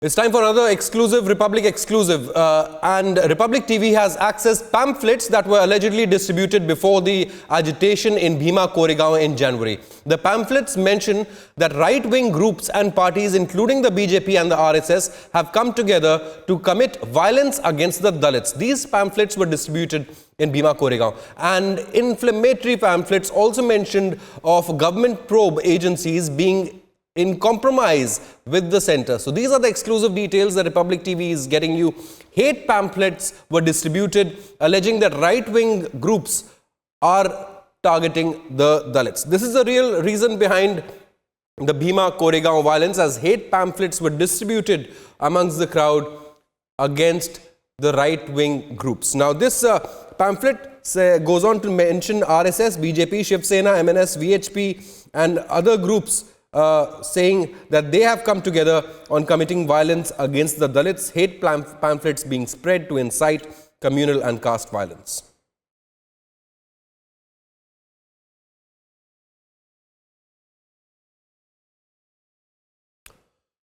It's time for another exclusive, Republic exclusive. And Republic TV has accessed pamphlets that were allegedly distributed before the agitation in Bhima Koregaon in January. The pamphlets mention that right-wing groups and parties, including the BJP and the RSS, have come together to commit violence against the Dalits. These pamphlets were distributed in Bhima Koregaon. And inflammatory pamphlets also mentioned of government probe agencies being in compromise with the centre. So these are the exclusive details that Republic TV is getting you. Hate pamphlets were distributed alleging that right-wing groups are targeting the Dalits. This is the real reason behind the Bhima Koregaon violence, as hate pamphlets were distributed amongst the crowd against the right-wing groups. Now this pamphlet goes on to mention RSS, BJP, Shiv Sena, MNS, VHP and other groups saying that they have come together on committing violence against the Dalits, hate pamphlets being spread to incite communal and caste violence.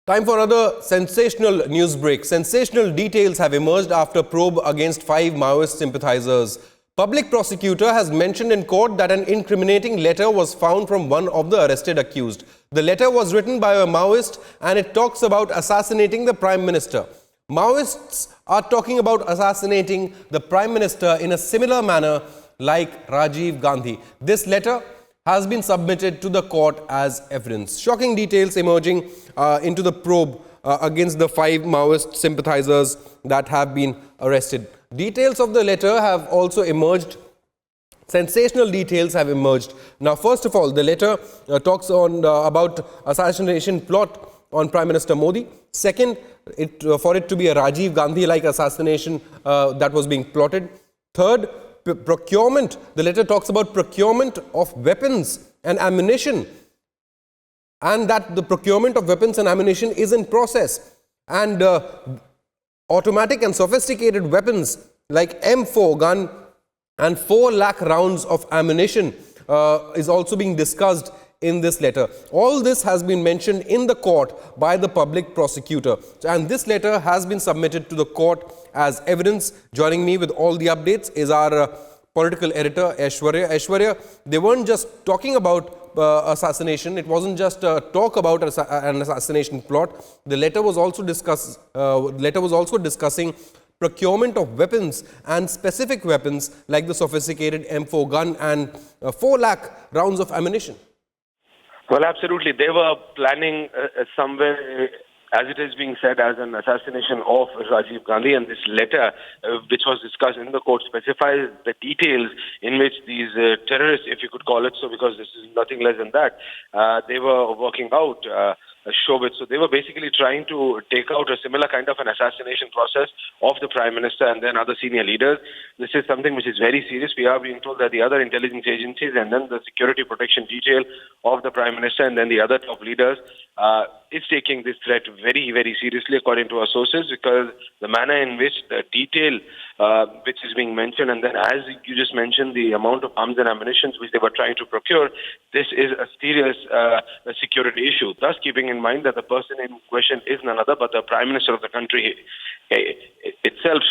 Time for another sensational news break. Sensational details have emerged after probe against 5 Maoist sympathizers. Public prosecutor has mentioned in court that an incriminating letter was found from one of the arrested accused. The letter was written by a Maoist and it talks about assassinating the Prime Minister. Maoists are talking about assassinating the Prime Minister in a similar manner like Rajiv Gandhi. This letter has been submitted to the court as evidence. Shocking details emerging into the probe against the 5 Maoist sympathizers that have been arrested. Details of the letter have also emerged. Sensational details have emerged. Now, first of all, the letter talks on about assassination plot on Prime Minister Modi. Second, for it to be a Rajiv Gandhi-like assassination that was being plotted. Third, procurement. The letter talks about procurement of weapons and ammunition, and that the procurement of weapons and ammunition is in process. And automatic and sophisticated weapons like M4 gun and 4 lakh rounds of ammunition is also being discussed in this letter. All this has been mentioned in the court by the public prosecutor. And this letter has been submitted to the court as evidence. Joining me with all the updates is our political editor, Aishwarya. Aishwarya, they weren't just talking about assassination. It wasn't just talk about an assassination plot. The letter was also discussing procurement of weapons and specific weapons like the sophisticated M4 gun and 4 lakh rounds of ammunition. Well, absolutely. They were planning somewhere, as it is being said, as an assassination of Rajiv Gandhi, and this letter, which was discussed in the court, specifies the details in which these terrorists, if you could call it so, because this is nothing less than that, they were working out. Shobit. So they were basically trying to take out a similar kind of an assassination process of the Prime Minister and then other senior leaders. This is something which is very serious. We are being told that the other intelligence agencies and then the security protection detail of the Prime Minister and then the other top leaders is taking this threat very, very seriously, according to our sources, because the manner in which the detail which is being mentioned, and then as you just mentioned, the amount of arms and ammunition which they were trying to procure, this is a serious security issue. Thus, keeping in mind that the person in question is none other but the Prime Minister of the country itself.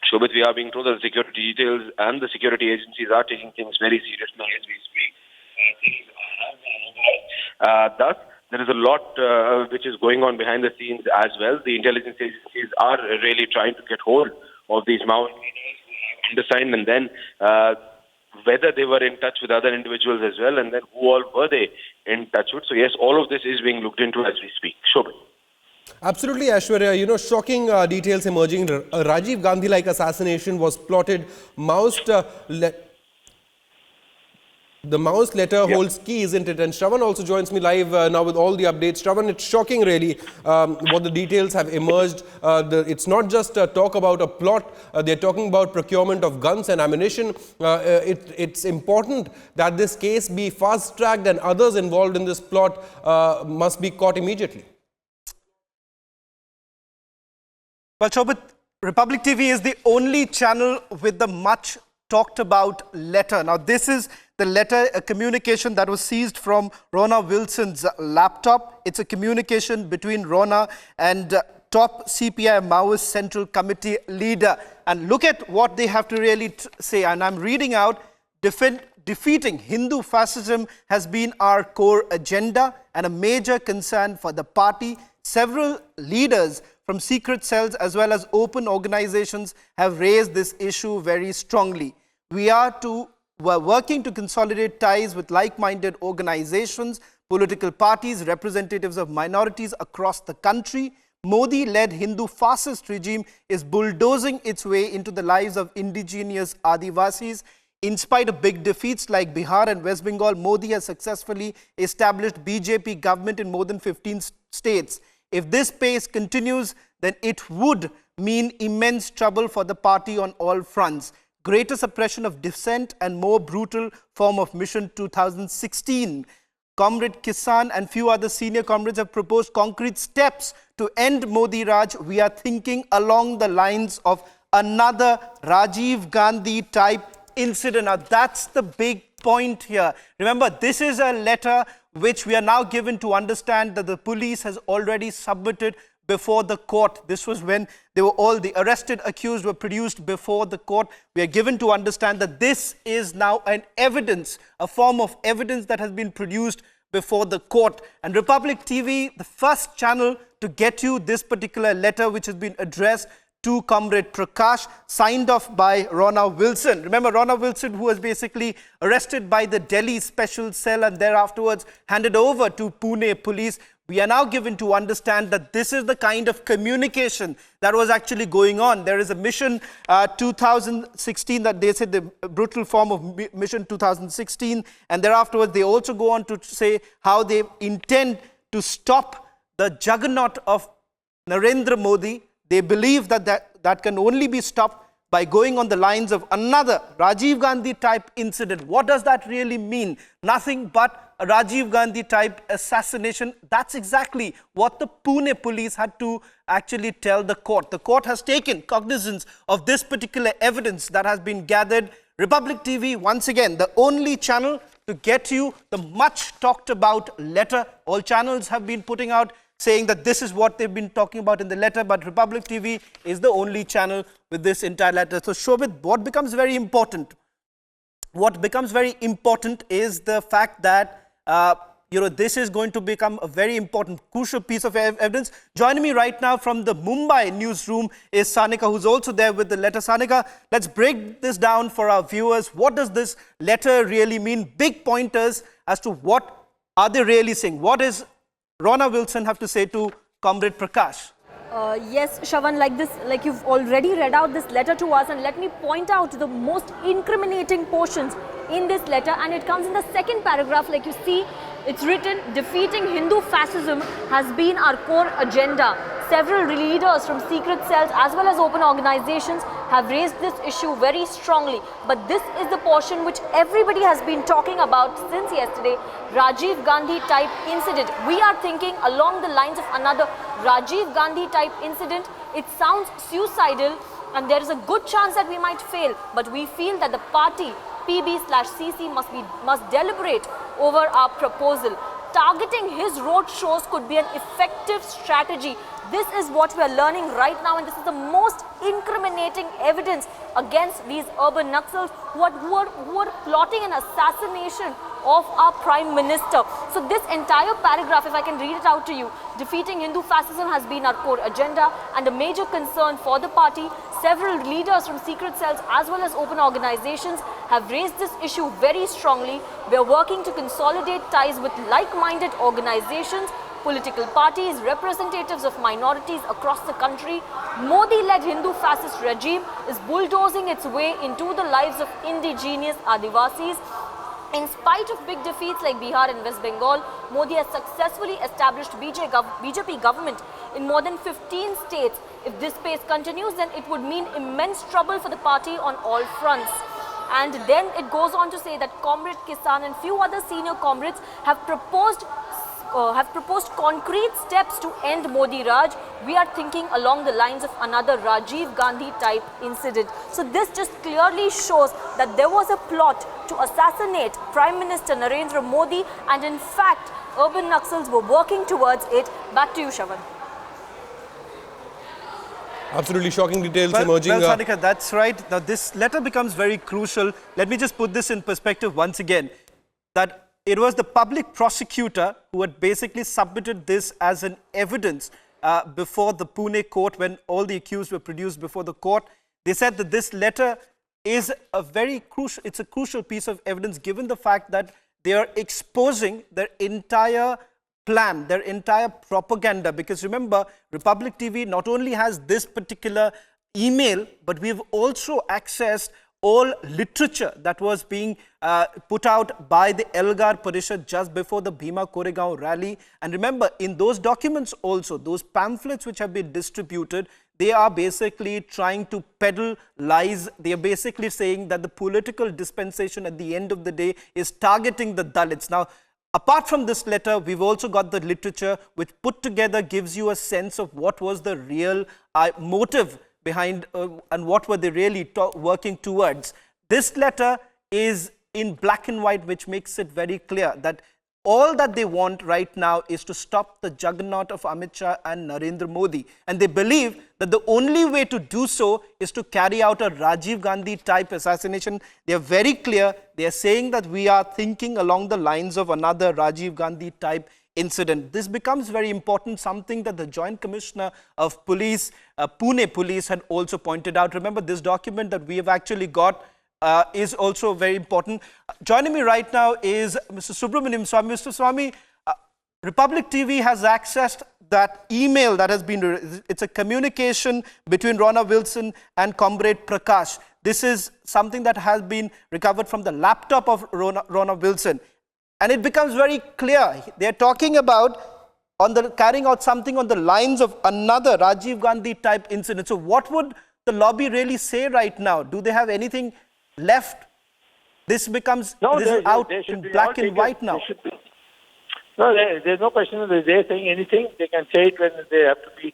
Shobit, we are being told that the security details and the security agencies are taking things very seriously as we speak. Thus, there is a lot which is going on behind the scenes as well. The intelligence agencies are really trying to get hold of these Maoist leaders who undersigned, and then whether they were in touch with other individuals as well, and then who all were they in touch with. So yes, all of this is being looked into as we speak. Shobit. Absolutely, Aishwarya. You know, shocking details emerging. A Rajiv Gandhi-like assassination was plotted. The Maoist letter holds key, isn't it? And Shravan also joins me live now with all the updates. Shravan, it's shocking really what the details have emerged. It's not just talk about a plot. They're talking about procurement of guns and ammunition. It's important that this case be fast-tracked and others involved in this plot must be caught immediately. Well, Shobit, Republic TV is the only channel with the much talked about letter. Now, this is the letter, a communication that was seized from Rona Wilson's laptop. It's a communication between Rona and top CPI Maoist Central Committee leader. And look at what they have to really say. And I'm reading out, defeating Hindu fascism has been our core agenda and a major concern for the party. Several leaders from secret cells as well as open organizations have raised this issue very strongly. We're working to consolidate ties with like-minded organizations, political parties, representatives of minorities across the country. Modi-led Hindu fascist regime is bulldozing its way into the lives of indigenous Adivasis. In spite of big defeats like Bihar and West Bengal, Modi has successfully established BJP government in more than 15 states. If this pace continues, then it would mean immense trouble for the party on all fronts. Greater suppression of dissent and more brutal form of Mission 2016. Comrade Kisan and few other senior comrades have proposed concrete steps to end Modi Raj. We are thinking along the lines of another Rajiv Gandhi type incident. Now that's the big point here. Remember, this is a letter which we are now given to understand that the police has already submitted before the court. This was when they were all the arrested accused were produced before the court. We are given to understand that this is now an evidence, a form of evidence that has been produced before the court. And Republic TV, the first channel to get you this particular letter which has been addressed to Comrade Prakash, signed off by Rona Wilson. Remember, Rona Wilson, who was basically arrested by the Delhi Special Cell and thereafterwards handed over to Pune police. We are now given to understand that this is the kind of communication that was actually going on. There is a Mission 2016 that they said the brutal form of Mission 2016. And thereafterwards, they also go on to say how they intend to stop the juggernaut of Narendra Modi. They believe that can only be stopped by going on the lines of another Rajiv Gandhi type incident. What does that really mean? Nothing but a Rajiv Gandhi type assassination. That's exactly what the Pune police had to actually tell the court. The court has taken cognizance of this particular evidence that has been gathered. Republic TV, once again, the only channel to get you the much talked about letter. All channels have been putting out saying that this is what they've been talking about in the letter, but Republic TV is the only channel with this entire letter. So Shobit, what becomes very important? What becomes very important is the fact that this is going to become a very important, crucial piece of evidence. Joining me right now from the Mumbai newsroom is Sanika, who's also there with the letter. Sanika, let's break this down for our viewers. What does this letter really mean? Big pointers as to what are they really saying? What is Rona Wilson have to say to Comrade Prakash? Yes, Shravan, like you've already read out this letter to us, and let me point out the most incriminating portions in this letter, and it comes in the second paragraph. Like you see, it's written, defeating Hindu fascism has been our core agenda. Several leaders from secret cells as well as open organizations have raised this issue very strongly. But this is the portion which everybody has been talking about since yesterday, Rajiv Gandhi type incident. We are thinking along the lines of another Rajiv Gandhi type incident. It sounds suicidal and there is a good chance that we might fail, but we feel that the party PB/CC must deliberate over our proposal. Targeting his road shows could be an effective strategy. This is what we are learning right now, and this is the most incriminating evidence against these urban Naxals who are plotting an assassination of our Prime Minister. So this entire paragraph, if I can read it out to you, defeating Hindu fascism has been our core agenda and a major concern for the party. Several leaders from secret cells as well as open organizations have raised this issue very strongly. We are working to consolidate ties with like-minded organizations, political parties, representatives of minorities across the country. Modi-led Hindu fascist regime is bulldozing its way into the lives of indigenous Adivasis. In spite of big defeats like Bihar and West Bengal, Modi has successfully established BJP government in more than 15 states. If this pace continues, then it would mean immense trouble for the party on all fronts. And then it goes on to say that Comrade Kisan and few other senior comrades have proposed concrete steps to end Modi Raj. We are thinking along the lines of another Rajiv Gandhi type incident. So this just clearly shows that there was a plot to assassinate Prime Minister Narendra Modi, and in fact urban Naxals were working towards it. Back to you, Shravan. Absolutely shocking details Well, emerging. Sanika, that's right. Now, this letter becomes very crucial. Let me just put this in perspective once again, that it was the public prosecutor who had basically submitted this as an evidence before the Pune court when all the accused were produced before the court. They said that this letter is a very crucial, it's a crucial piece of evidence given the fact that they are exposing their entire plan, their entire propaganda. Because remember, Republic TV not only has this particular email, but we've also accessed all literature that was being put out by the Elgar Parishad just before the Bhima Koregaon rally. And remember, in those documents also, those pamphlets which have been distributed, they are basically trying to peddle lies. They are basically saying that the political dispensation at the end of the day is targeting the Dalits. Now, apart from this letter, we've also got the literature which put together gives you a sense of what was the real motive behind and what were they really working towards. This letter is in black and white, which makes it very clear that all that they want right now is to stop the juggernaut of Amit Shah and Narendra Modi. And they believe that the only way to do so is to carry out a Rajiv Gandhi type assassination. They are very clear. They are saying that we are thinking along the lines of another Rajiv Gandhi type incident. This becomes very important, something that the Joint Commissioner of Police, Pune Police, had also pointed out. Remember, this document that we have actually got is also very important. Joining me right now is Mr. Subramaniam Swamy. Mr. Swamy, Republic TV has accessed that email that has been, it's a communication between Rona Wilson and Comrade Prakash. This is something that has been recovered from the laptop of Rona Wilson. And it becomes very clear. They're talking about carrying out something on the lines of another Rajiv Gandhi type incident. So what would the lobby really say right now? Do they have anything left? This becomes out in black and white now. No, there's no question of they're saying anything. They can say it when they have to be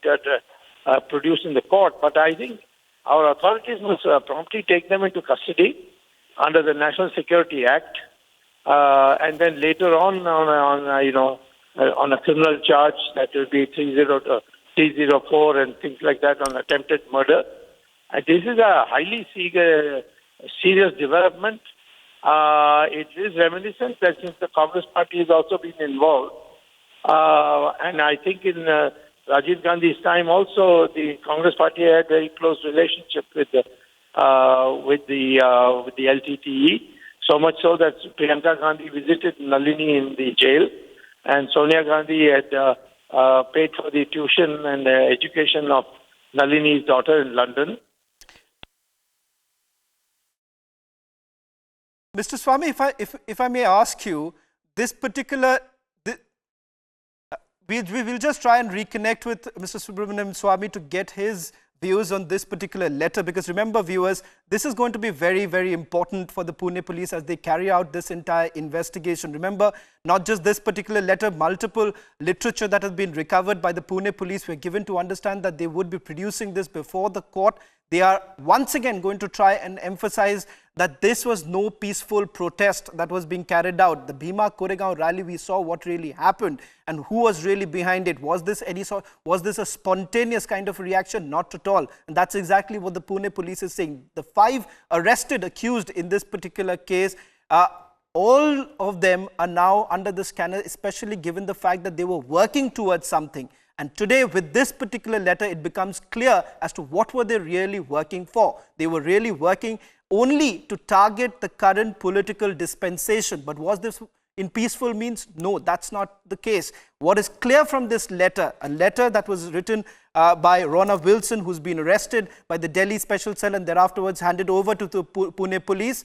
produced in the court. But I think our authorities must promptly take them into custody under the National Security Act, and then later on a criminal charge that will be 304 and things like that on attempted murder. And this is a highly serious development. It is reminiscent that since the Congress party has also been involved, and I think in Rajiv Gandhi's time also the Congress party had very close relationship with the LTTE, so much so that Priyanka Gandhi visited Nalini in the jail, and Sonia Gandhi had paid for the tuition and education of Nalini's daughter in London. Mr. Swamy, if I may ask you, this particular, we will just try and reconnect with Mr. Subramaniam Swamy to get his views on this particular letter, because remember, viewers, this is going to be very, very important for the Pune police as they carry out this entire investigation. Remember, not just this particular letter, multiple literature that has been recovered by the Pune police were given to understand that they would be producing this before the court. They are once again going to try and emphasize that this was no peaceful protest that was being carried out. The Bhima Koregaon rally, we saw what really happened and who was really behind it. Was this a spontaneous kind of reaction? Not at all. And that's exactly what the Pune police is saying. The 5 arrested accused in this particular case, all of them are now under the scanner, especially given the fact that they were working towards something. And today, with this particular letter, it becomes clear as to what were they really working for. They were really working only to target the current political dispensation. But was this in peaceful means? No, that's not the case. What is clear from this letter, a letter that was written by Rona Wilson, who's been arrested by the Delhi Special Cell and thereafterwards handed over to the Pune police,